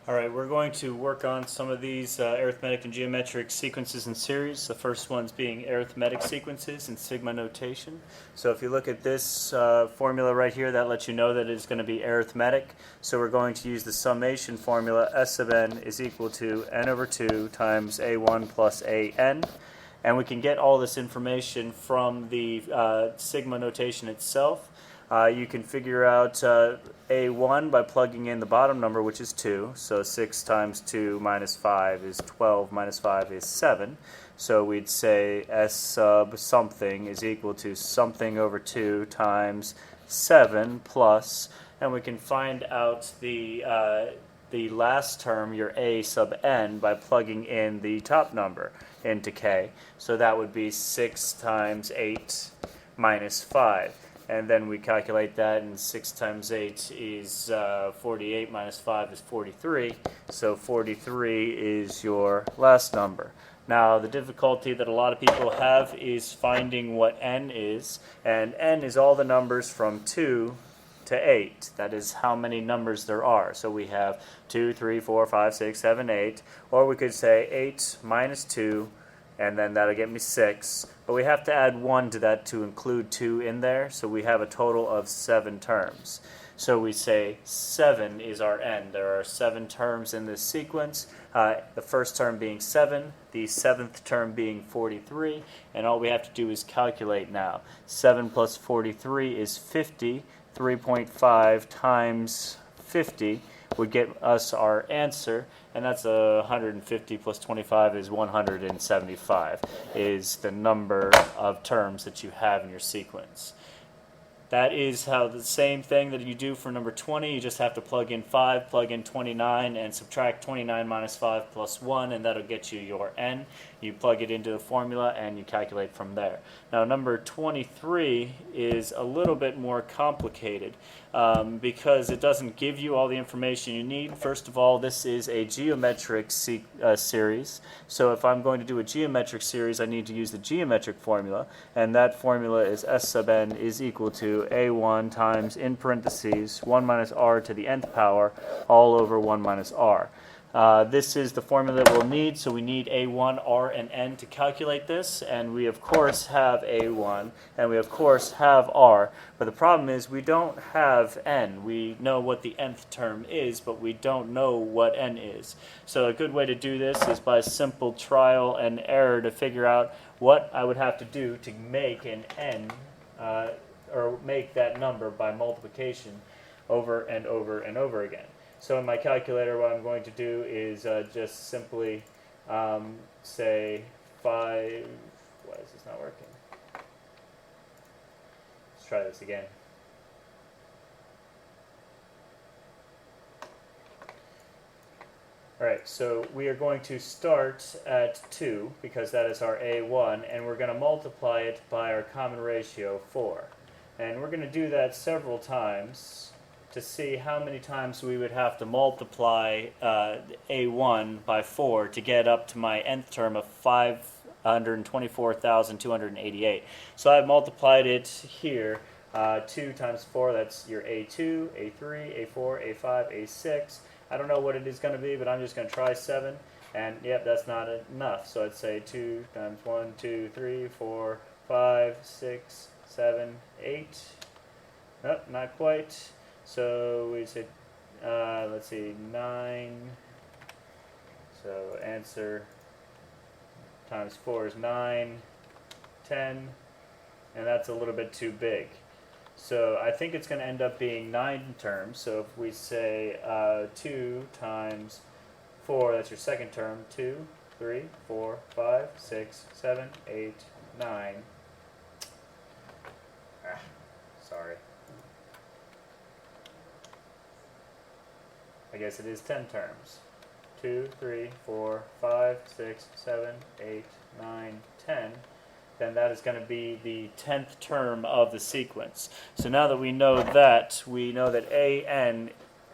All right, we're going to work on some of these arithmetic and geometric sequences and series. The first ones being arithmetic sequences in sigma notation. So if you look at this formula right here, that lets you know that it's going to be arithmetic. So we're going to use the summation formula. S sub n is equal to n over 2 times a1 plus an. And we can get all this information from the sigma notation itself. You can figure out a1 by plugging in the bottom number, which is 2. So 6 times 2 minus 5 is 12, minus 5 is 7. So we'd say S sub something is equal to something over 2 times 7 plus, and we can find out the last term, your a sub n, by plugging in the top number into k. So that would be 6 times 8 minus 5. And then we calculate that, and 6 times 8 is 48, minus 5 is 43. So 43 is your last number. Now, the difficulty that a lot of people have is finding what n is, and n is all the numbers from 2 to 8. That is how many numbers there are. So we have 2, 3, 4, 5, 6, 7, 8. Or we could say 8 minus 2, and then that'll get me 6. But we have to add 1 to that to include 2 in there, so we have a total of 7 terms. So we say 7 is our n. There are 7 terms in this sequence, the first term being 7, the 7th term being 43, and all we have to do is calculate now. 7 plus 43 is 50. 3.5 times 50 would get us our answer, and that's 150 plus 25 is 175, is the number of terms that you have in your sequence. That is how the same thing that you do for number 20. You just have to plug in 5, plug in 29, and subtract 29 minus 5 plus 1, and that'll get you your n. You plug it into the formula, and you calculate from there. Now, number 23 is a little bit more complicated because it doesn't give you all the information you need. First of all, this is a geometric series. So if I'm going to do a geometric series, I need to use the geometric formula, and that formula is S sub n is equal to a1 times, in parentheses, 1 minus r to the nth power, all over 1 minus r. This is the formula that we'll need, so we need a1, r, and n to calculate this, and we of course have a1, and we of course have r, but the problem is we don't have n. We know what the nth term is, but we don't know what n is. So a good way to do this is by simple trial and error to figure out what I would have to do to make an n, or make that number by multiplication over and over and over again. So in my calculator, what I'm going to do is just simply say 5. Why is this not working? Let's try this again. Alright, so we are going to start at 2, because that is our a1, and we're going to multiply it by our common ratio, 4. And we're going to do that several times to see how many times we would have to multiply a1 by 4 to get up to my nth term of 524,288. So I've multiplied it here. 2 times 4, that's your a2, a3, a4, a5, a6. I don't know what it is going to be, but I'm just going to try 7. And yep, that's not enough. So I'd say 2 times 1, 2, 3, 4, 5, 6, 7, 8. Nope, not quite. So we say, let's see, 9. So answer times 4 is 9, 10, and that's a little bit too big. So I think it's going to end up being 9 terms. So if we say 2 times 4, that's your second term, 2, 3, 4, 5, 6, 7, 8, 9. Sorry. I guess it is 10 terms. 2, 3, 4, 5, 6, 7, 8, 9, 10. Then that is going to be the 10th term of the sequence. So now that we know that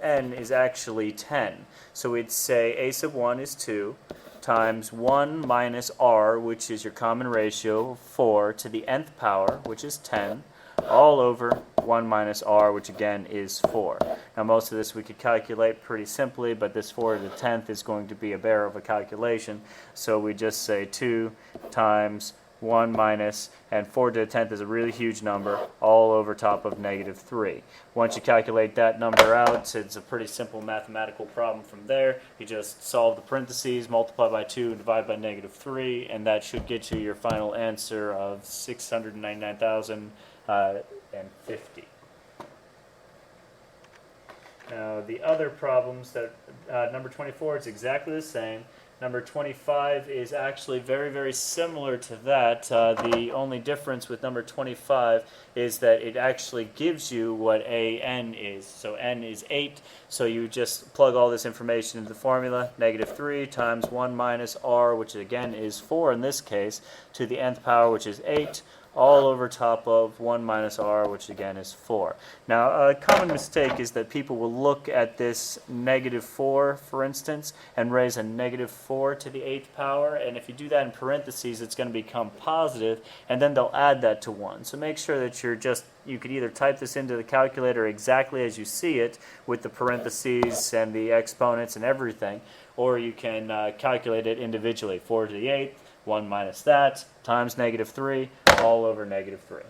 n is actually 10. So we'd say a sub 1 is 2 times 1 minus r, which is your common ratio, 4, to the nth power, which is 10, all over 1 minus r, which again is 4. Now most of this we could calculate pretty simply, but this 4 to the 10th is going to be a bear of a calculation, so we just say 2 times 1 minus, and 4 to the 10th is a really huge number, all over top of negative 3. Once you calculate that number out, it's a pretty simple mathematical problem from there. You just solve the parentheses, multiply by 2, and divide by negative 3, and that should get you your final answer of 699,050. Now the other problems that number 24 is exactly the same. Number 25 is actually very, very similar to that. The only difference with number 25 is that it actually gives you what an is. So n is 8, so you just plug all this information into the formula, negative 3 times 1 minus r, which again is 4 in this case, to the nth power, which is 8, all over top of 1 minus r, which again is 4. Now, a common mistake is that people will look at this negative 4, for instance, and raise a negative 4 to the 8th power, and if you do that in parentheses, it's going to become positive, and then they'll add that to 1. So make sure that you could either type this into the calculator exactly as you see it, with the parentheses and the exponents and everything, or you can calculate it individually. 4 to the 8th, 1 minus that, times negative 3, all over negative 3.